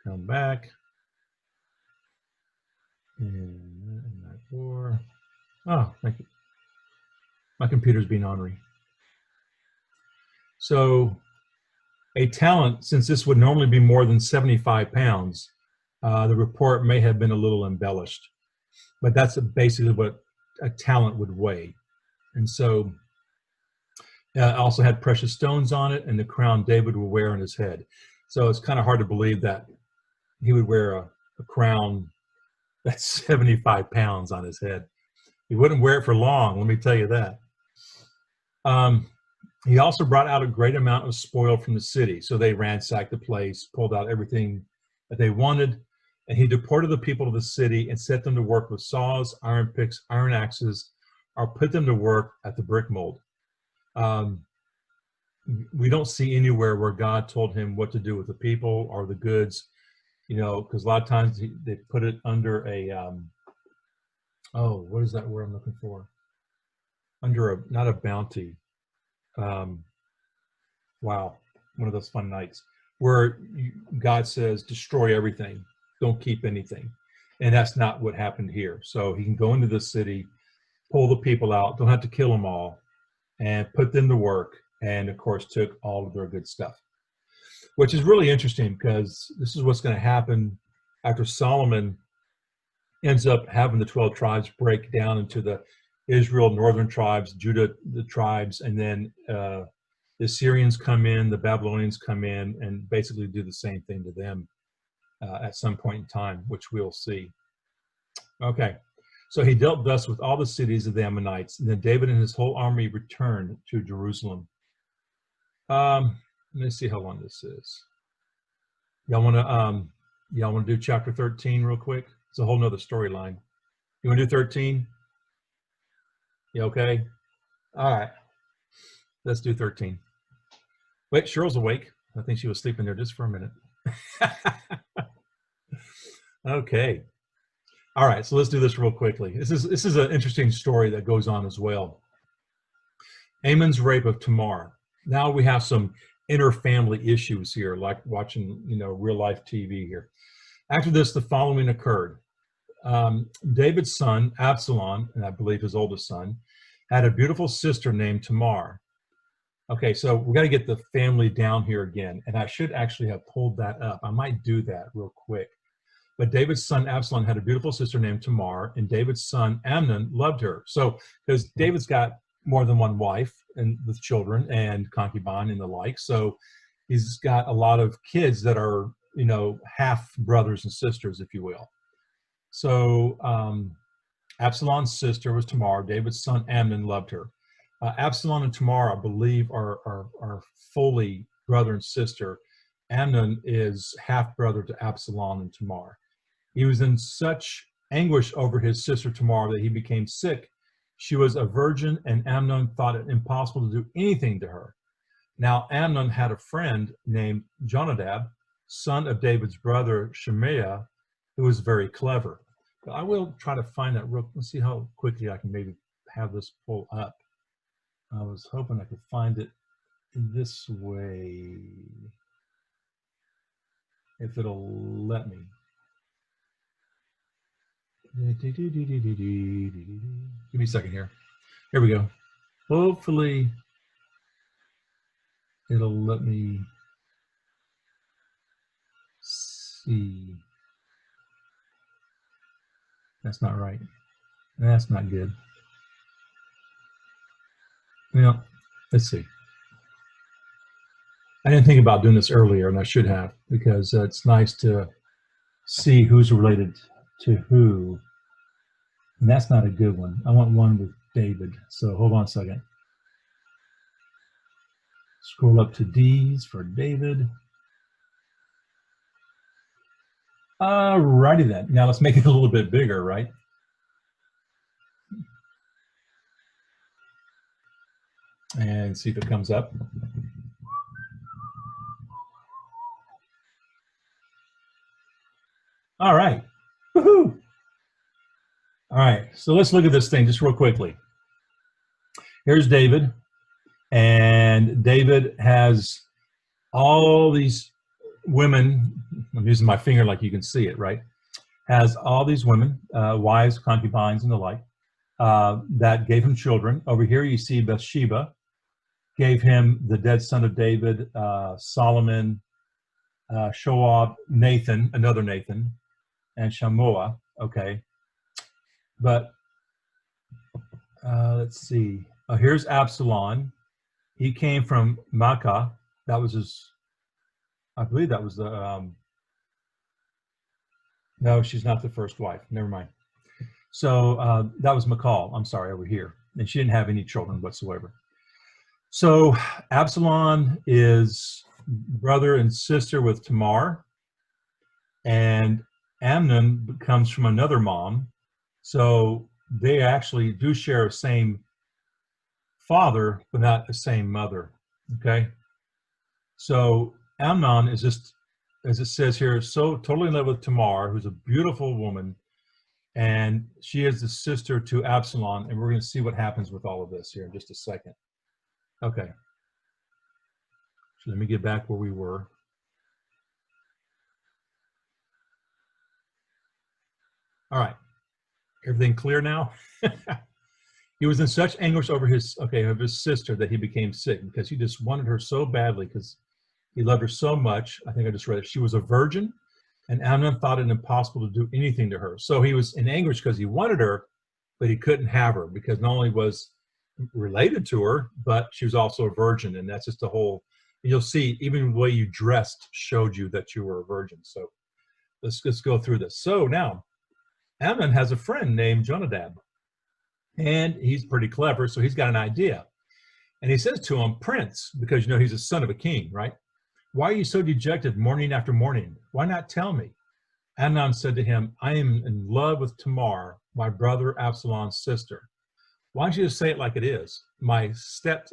A: Come back. And 4. Oh, thank you. My computer's being ornery. So a talent, since this would normally be more than 75 pounds, the report may have been a little embellished. But that's basically what a talent would weigh. And so it also had precious stones on it, and the crown David would wear on his head. So it's kind of hard to believe that he would wear a crown that's 75 pounds on his head. He wouldn't wear it for long, let me tell you that. He also brought out a great amount of spoil from the city. So they ransacked the place, pulled out everything that they wanted, and he deported the people to the city and set them to work with saws, iron picks, iron axes, or put them to work at the brick mold. We don't see anywhere where God told him what to do with the people or the goods. you know, because a lot of times they put it under a, oh, what is that word I'm looking for? Under a, not a bounty. Wow, one of those fun nights where God says, destroy everything, don't keep anything. And that's not what happened here. So he can go into the city, pull the people out, don't have to kill them all, and put them to work, and of course took all of their good stuff, which is really interesting because this is what's going to happen after Solomon ends up having the 12 tribes break down into the Israel northern tribes, Judah the tribes, and then the Assyrians come in, the Babylonians come in, and basically do the same thing to them at some point in time, which we'll see. Okay, so he dealt thus with all the cities of the Ammonites, and then David and his whole army returned to Jerusalem. Let me see how long this is. Y'all want to do chapter 13 real quick? It's a whole nother storyline. You want to do 13? You okay? All right. Let's do 13. Wait, Cheryl's awake. I think she was sleeping there just for a minute. Okay. All right, so let's do this real quickly. This is an interesting story that goes on as well. Ammon's rape of Tamar. Now we have some inter-family issues here, like watching, you know, real life TV here. After this, the following occurred. David's son, Absalom, and I believe his oldest son, had a beautiful sister named Tamar. Okay, so we got to get the family down here again, and I should actually have pulled that up. I might do that real quick. But David's son Absalom had a beautiful sister named Tamar, and David's son Amnon loved her. So, because David's got more than one wife and with children and concubine and the like, so he's got a lot of kids that are, you know, half brothers and sisters, if you will. So Absalom's sister was Tamar. David's son Amnon loved her. Absalom and Tamar, I believe, are fully brother and sister. Amnon is half brother to Absalom and Tamar. He was in such anguish over his sister Tamar that he became sick. She was a virgin, and Amnon thought it impossible to do anything to her. Now Amnon had a friend named Jonadab, son of David's brother Shemaiah, who was very clever. But I will try to find that real. Let's see how quickly I can maybe have this pull up. I was hoping I could find it this way, if it'll let me. Give me a second here. Here we go. Hopefully it'll let me see. That's not right. That's not good. Well, let's see. I didn't think about doing this earlier, and I should have, because it's nice to see who's related to who. And that's not a good one. I want one with David. So hold on a second. Scroll up to D's for David. Alrighty then. Now let's make it a little bit bigger, right? And see if it comes up. All right. Woohoo! All right, so let's look at this thing just real quickly. Here's David, and David has all these women. I'm using my finger like you can see it, right? Has all these women, wives, concubines, and the like, that gave him children. Over here you see Bathsheba, gave him the dead son of David, Solomon, Shoab, Nathan, another Nathan, and Shammua, okay. But let's see. Here's Absalom. He came from Maacah. That was his, I believe that was the, no, she's not the first wife. Never mind. So that was Michal, I'm sorry, over here. And she didn't have any children whatsoever. So Absalom is brother and sister with Tamar. And Amnon comes from another mom. So they actually do share the same father, but not the same mother, okay? So Amnon is just as it says here, so totally in love with Tamar, who's a beautiful woman, and she is the sister to Absalom, and we're going to see what happens with all of this here in just a second. Okay. So let me get back where we were. All right. Everything clear now? He was in such anguish over his sister that he became sick because he just wanted her so badly because he loved her so much. I think I just read it. She was a virgin, and Amnon thought it impossible to do anything to her. So he was in anguish because he wanted her, but he couldn't have her because not only was related to her, but she was also a virgin. And that's just the whole, you'll see, even the way you dressed showed you that you were a virgin. So let's go through this. So now, Amnon has a friend named Jonadab. And he's pretty clever, so he's got an idea. And he says to him, Prince, because he's a son of a king, right? Why are you so dejected morning after morning? Why not tell me? Amnon said to him, I am in love with Tamar, my brother Absalom's sister. Why don't you just say it like it is? My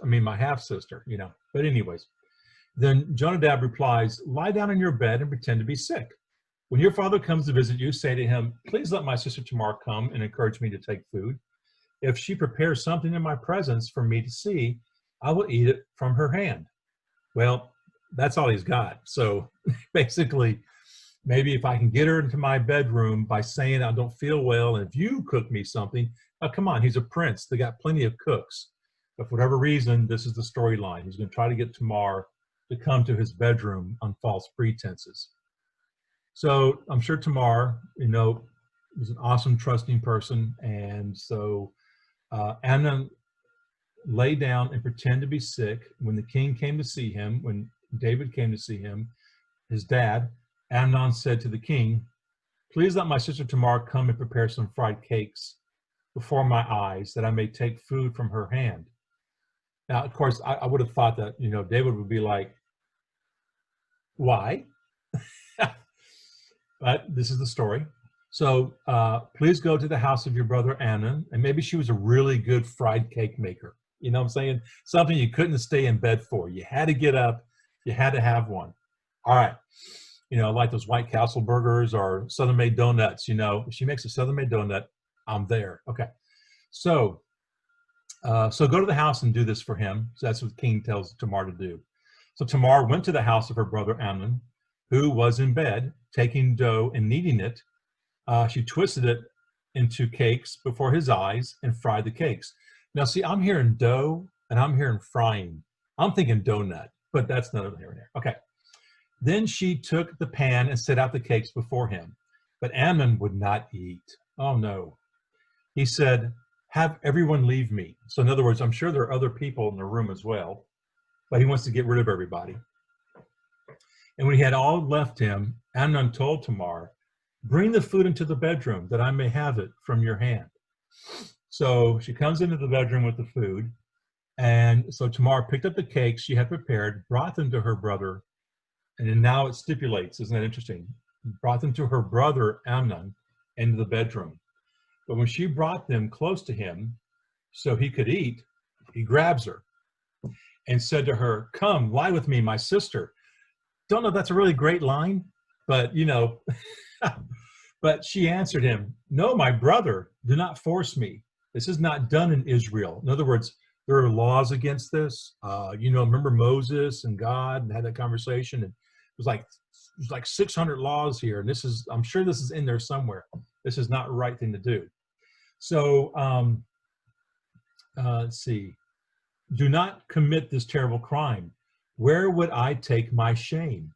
A: half-sister, But anyways, then Jonadab replies, lie down in your bed and pretend to be sick. When your father comes to visit you, say to him, please let my sister Tamar come and encourage me to take food. If she prepares something in my presence for me to see, I will eat it from her hand. Well, that's all he's got. So basically, maybe if I can get her into my bedroom by saying I don't feel well, and if you cook me something, come on, he's a prince. They got plenty of cooks. But for whatever reason, this is the storyline. He's going to try to get Tamar to come to his bedroom on false pretenses. So I'm sure Tamar, was an awesome, trusting person. And so Amnon lay down and pretend to be sick. When the king came to see him, when David came to see him, his dad, Amnon said to the king, please let my sister Tamar come and prepare some fried cakes before my eyes that I may take food from her hand. Now, of course, I would have thought that, David would be like, why? But this is the story. So please go to the house of your brother Amnon, and maybe she was a really good fried cake maker. You know what I'm saying? Something you couldn't stay in bed for. You had to get up. You had to have one. All right. Like those White Castle burgers or Southern Made donuts. If she makes a Southern Made donut, I'm there. Okay. So go to the house and do this for him. So that's what the king tells Tamar to do. So Tamar went to the house of her brother Amnon, who was in bed, taking dough and kneading it. She twisted it into cakes before his eyes and fried the cakes. Now, see, I'm hearing dough and I'm hearing frying. I'm thinking donut, but that's not over here and there. Okay. Then she took the pan and set out the cakes before him, but Amnon would not eat. Oh, no. He said, have everyone leave me. So in other words, I'm sure there are other people in the room as well, but he wants to get rid of everybody. And when he had all left him, Amnon told Tamar, bring the food into the bedroom that I may have it from your hand. So she comes into the bedroom with the food. And so Tamar picked up the cakes she had prepared, brought them to her brother. And then now it stipulates, isn't that interesting? Brought them to her brother Amnon into the bedroom. But when she brought them close to him so he could eat, he grabs her and said to her, come, lie with me, my sister. Don't know if that's a really great line, but but she answered him, no, my brother, do not force me. This is not done in Israel. In other words, there are laws against this. Remember Moses and God and had that conversation, and it was like 600 laws here. And I'm sure this is in there somewhere. This is not the right thing to do. So let's see. Do not commit this terrible crime. Where would I take my shame?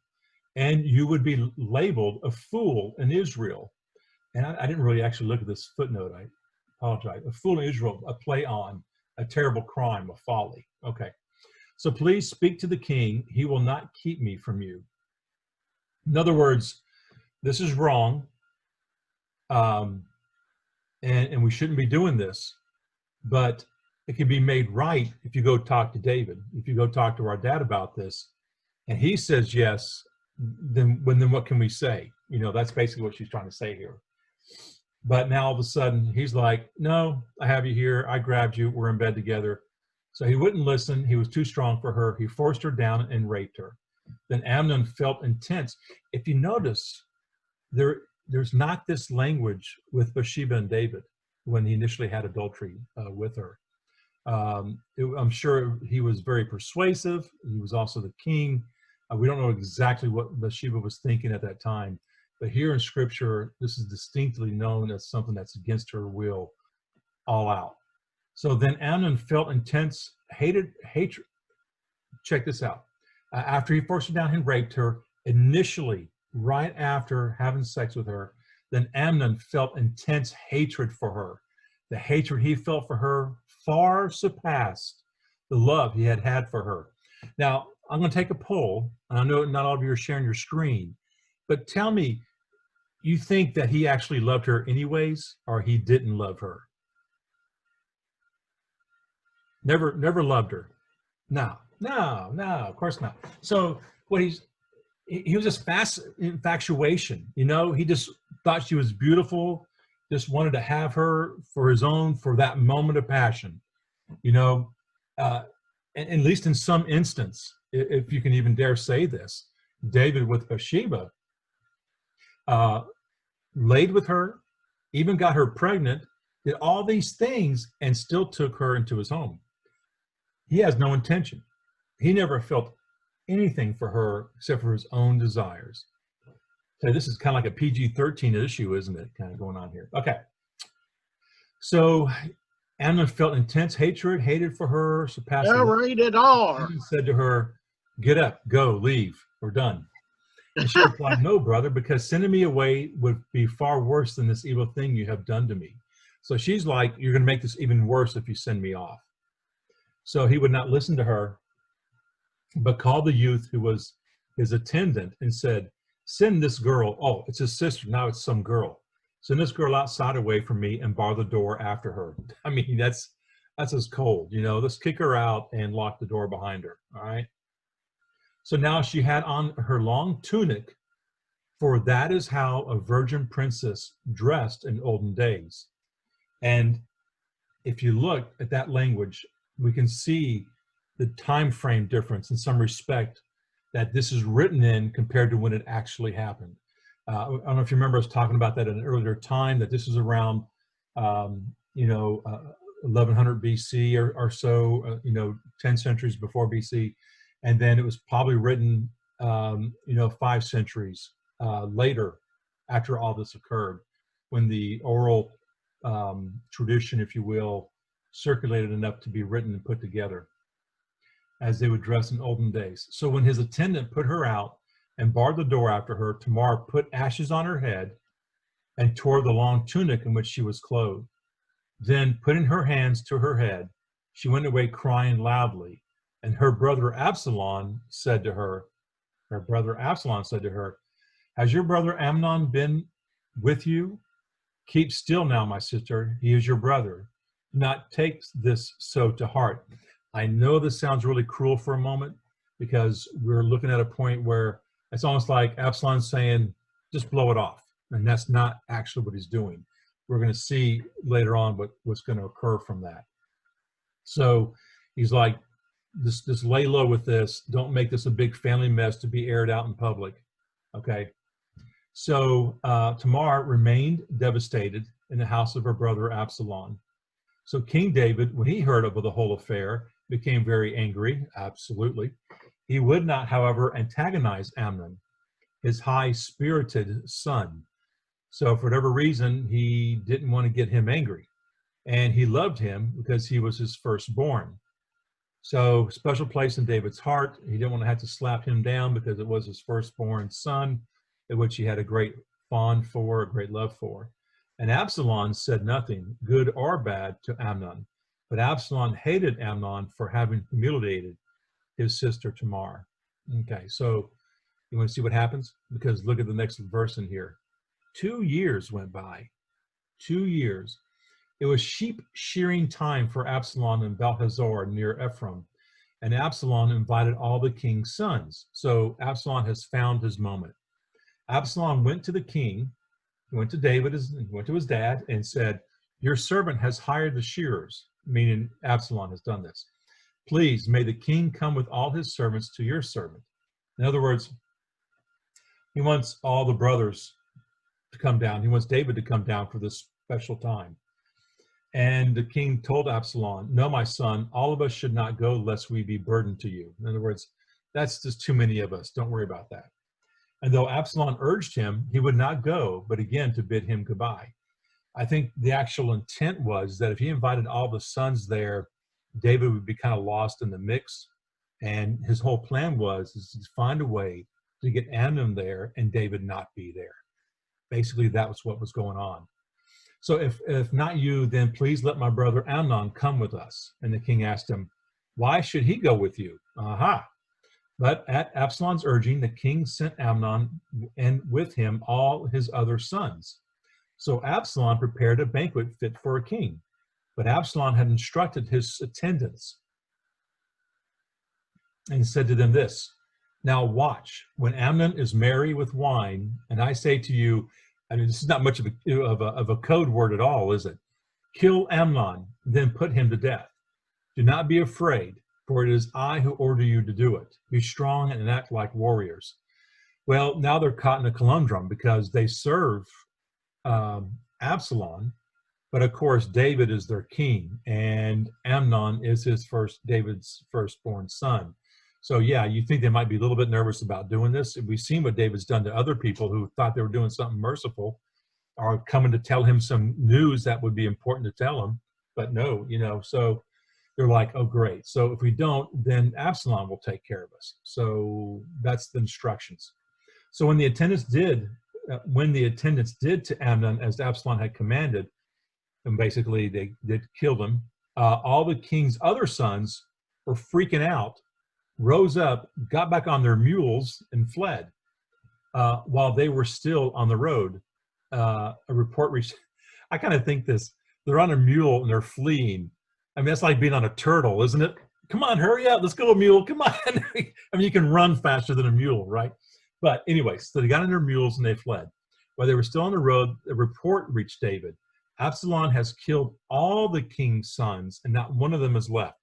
A: And you would be labeled a fool in Israel. And I didn't really actually look at this footnote. I apologize. A fool in Israel, a play on a terrible crime, a folly. Okay. So please speak to the king. He will not keep me from you. In other words, this is wrong. And we shouldn't be doing this. But it can be made right if you go talk to David, if you go talk to our dad about this, and he says yes, then what can we say? That's basically what she's trying to say here. But now all of a sudden he's like, no, I have you here. I grabbed you. We're in bed together. So he wouldn't listen. He was too strong for her. He forced her down and raped her. Then Amnon felt intense. If you notice, there's not this language with Bathsheba and David when he initially had adultery with her. I'm sure he was very persuasive. He was also the king. We don't know exactly what Bathsheba was thinking at that time, but here in Scripture, this is distinctly known as something that's against her will, all out. So then Amnon felt intense hatred. Check this out. After he forced her down and raped her, initially, right after having sex with her, then Amnon felt intense hatred for her. The hatred he felt for her far surpassed the love he had had for her. Now, I'm going to take a poll. I know not all of you are sharing your screen, but tell me, you think that he actually loved her anyways, or he didn't love her? Never loved her. No, of course not. So what he was just infatuation, you know, he just thought she was beautiful, just wanted to have her for his own, for that moment of passion, you know, and at least in some instance, if you can even dare say this, David with Bathsheba laid with her, even got her pregnant, did all these things and still took her into his home. He has no intention. He never felt anything for her except for his own desires. So this is kind of like a PG-13 issue, isn't it? Kind of going on here. Okay. So Amnon felt intense hatred, hated for her, surpassed.
C: Rated R.
A: Amnon said to her, "Get up, go, leave, we're done." And she replied, "No, brother, because sending me away would be far worse than this evil thing you have done to me." So she's like, "You're going to make this even worse if you send me off." So he would not listen to her, but called the youth who was his attendant and said, "Send this girl," oh, it's his sister, now it's some girl, "send this girl outside away from me and bar the door after her." I mean, that's as cold, you know, let's kick her out and lock the door behind her, all right? So now she had on her long tunic, for that is how a virgin princess dressed in olden days. And if you look at that language, we can see the time frame difference in some respect that this is written in compared to when it actually happened. I don't know if you remember us talking about that at an earlier time, that this is around, 1100 BC or so, 10 centuries before BC. And then it was probably written, 5 centuries later after all this occurred, when the oral tradition, if you will, circulated enough to be written and put together as they would dress in olden days. So when his attendant put her out and barred the door after her, Tamar put ashes on her head and tore the long tunic in which she was clothed. Then, putting her hands to her head, she went away crying loudly. And her brother Absalom said to her, "Has your brother Amnon been with you? Keep still now, my sister. He is your brother. Do not take this so to heart." I know this sounds really cruel for a moment, because we're looking at a point where it's almost like Absalom saying, just blow it off. And that's not actually what he's doing. We're going to see later on what's going to occur from that. So he's like, just lay low with this. Don't make this a big family mess to be aired out in public. Okay. So Tamar remained devastated in the house of her brother Absalom. So King David, when he heard of the whole affair, became very angry. Absolutely. He would not, however, antagonize Amnon, his high-spirited son. So for whatever reason, he didn't want to get him angry. And he loved him because he was his firstborn. So special place in David's heart. He didn't want to have to slap him down because it was his firstborn son, in which he had a great fond for, a great love for. And Absalom said nothing, good or bad, to Amnon. But Absalom hated Amnon for having humiliated his sister Tamar. Okay, so you want to see what happens? Because look at the next verse in here. 2 years went by. 2 years. It was sheep shearing time for Absalom in Baal-hazor near Ephraim. And Absalom invited all the king's sons. So Absalom has found his moment. Absalom went to the king, went to David, went to his dad, and said, "Your servant has hired the shearers," meaning Absalom has done this. "Please, may the king come with all his servants to your servant." In other words, he wants all the brothers to come down. He wants David to come down for this special time. And the king told Absalom, no, my son, all of us should not go lest we be burdened to you. In other words, that's just too many of us. Don't worry about that. And though Absalom urged him, he would not go, but again to bid him goodbye. I think the actual intent was that if he invited all the sons there, David would be kind of lost in the mix. And his whole plan was to find a way to get Amnon there and David not be there. Basically, that was what was going on. So if not you, then please let my brother Amnon come with us. And the king asked him, why should he go with you? Aha. But at Absalom's urging, the king sent Amnon and with him all his other sons. So Absalom prepared a banquet fit for a king. But Absalom had instructed his attendants and said to them this, now watch, when Amnon is merry with wine, and I say to you, I mean, this is not much of a code word at all, is it? Kill Amnon, then put him to death. Do not be afraid, for it is I who order you to do it. Be strong and act like warriors. Well, now they're caught in a conundrum because they serve Absalom, but of course David is their king, and Amnon is David's firstborn son. So yeah, you think they might be a little bit nervous about doing this. We've seen what David's done to other people who thought they were doing something merciful, or coming to tell him some news that would be important to tell him, but no, so they're like, oh great. So if we don't, then Absalom will take care of us. So that's the instructions. So when the attendants did to Amnon as Absalom had commanded, and basically they killed him, all the king's other sons were freaking out, rose up, got back on their mules, and fled. While they were still on the road, a report reached. I kind of think this: they're on a mule and they're fleeing. I mean, that's like being on a turtle, isn't it? Come on, hurry up, let's go, mule. Come on. I mean, you can run faster than a mule, right? But anyways, so they got on their mules and they fled. While they were still on the road, a report reached David. Absalom has killed all the king's sons, and not one of them is left.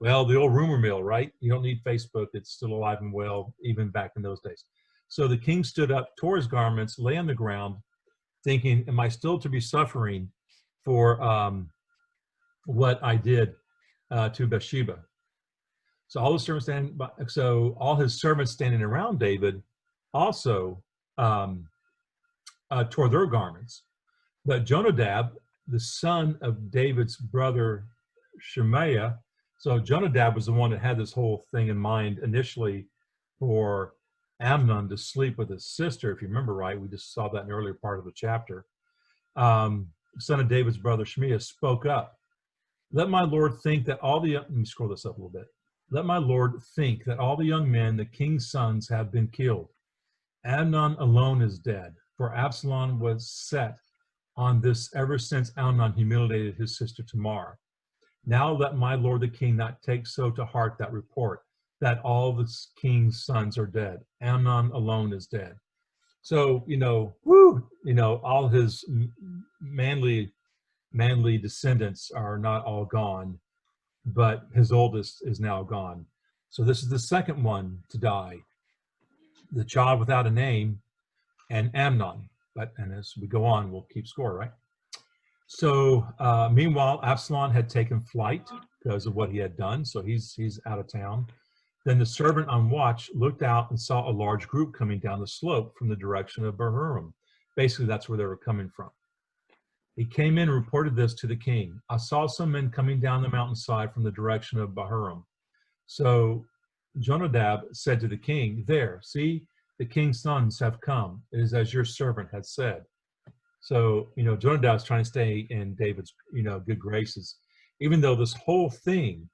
A: Well, the old rumor mill, right? You don't need Facebook. It's still alive and well, even back in those days. So the king stood up, tore his garments, lay on the ground, thinking, am I still to be suffering for what I did to Bathsheba? So all his servants standing around David also tore their garments. But Jonadab, the son of David's brother Shemaiah, so Jonadab was the one that had this whole thing in mind initially for Amnon to sleep with his sister, if you remember right. We just saw that in the earlier part of the chapter. Son of David's brother Shemaiah spoke up. Let my Lord think that all the, let me scroll this up a little bit. Let my Lord think that all the young men, the king's sons, have been killed. Amnon alone is dead, for Absalom was set on this ever since Amnon humiliated his sister Tamar. Now let my lord the king not take so to heart that report, that all the king's sons are dead. Amnon alone is dead. So, all his manly descendants are not all gone, but his oldest is now gone. So this is the second one to die, the child without a name, and Amnon. And as we go on, we'll keep score, right? So meanwhile, Absalom had taken flight because of what he had done. So he's out of town. Then the servant on watch looked out and saw a large group coming down the slope from the direction of Bahurim. Basically, that's where they were coming from. He came in and reported this to the king. I saw some men coming down the mountainside from the direction of Bahurim. So Jonadab said to the king, there, see, the king's sons have come. It is as your servant had said. So, Jonadab's trying to stay in David's, good graces, even though this whole thing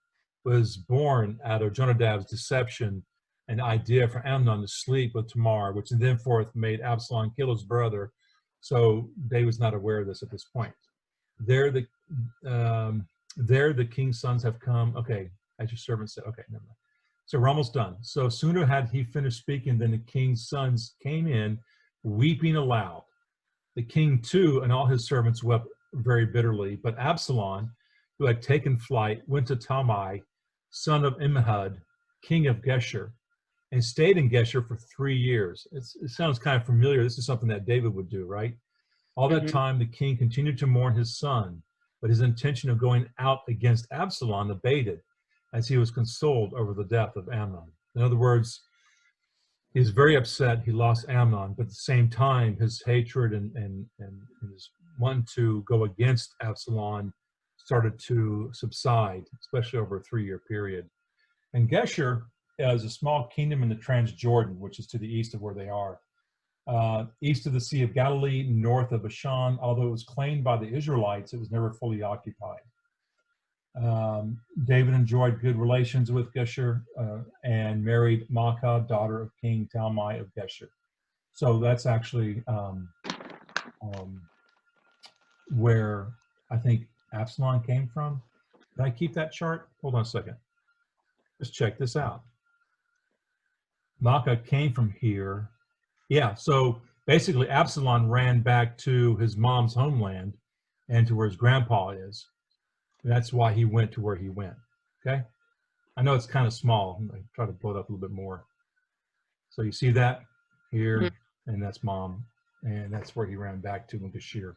A: was born out of Jonadab's deception and idea for Amnon to sleep with Tamar, which then forth made Absalom kill his brother. So David's not aware of this at this point. There the king's sons have come. Okay, as your servant said. Okay, never mind. So we're almost done. So sooner had he finished speaking than the king's sons came in, weeping aloud. The king too and all his servants wept very bitterly. But Absalom, who had taken flight, went to Talmai, son of Ammihud, king of Geshur. and stayed in Geshur for 3 years. It sounds kind of familiar. This is something that David would do, right? All that time, the king continued to mourn his son, but his intention of going out against Absalom abated as he was consoled over the death of Amnon. In other words, he was very upset he lost Amnon, but at the same time, his hatred and his want to go against Absalom started to subside, especially over a 3-year period. And Geshur is a small kingdom in the Transjordan, which is to the east of where they are. East of the Sea of Galilee, north of Bashan. Although it was claimed by the Israelites, it was never fully occupied. David enjoyed good relations with Geshur and married Maacah, daughter of King Talmai of Geshur. So that's actually where I think Absalom came from. Did I keep that chart? Hold on a second. Let's check this out. Maacah came from here. Yeah, so basically Absalom ran back to his mom's homeland and to where his grandpa is. That's why he went to where he went, okay? I know it's kind of small. I try to blow it up a little bit more. So you see that here, and that's mom, and that's where he ran back to in Geshur.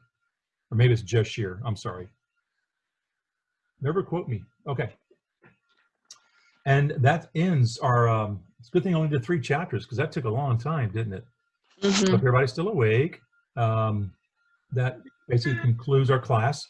A: Or maybe it's Jeshir, I'm sorry. Never quote me, okay. And that ends our, it's a good thing I only did 3 chapters because that took a long time, didn't it? So if everybody's still awake, that basically concludes our class.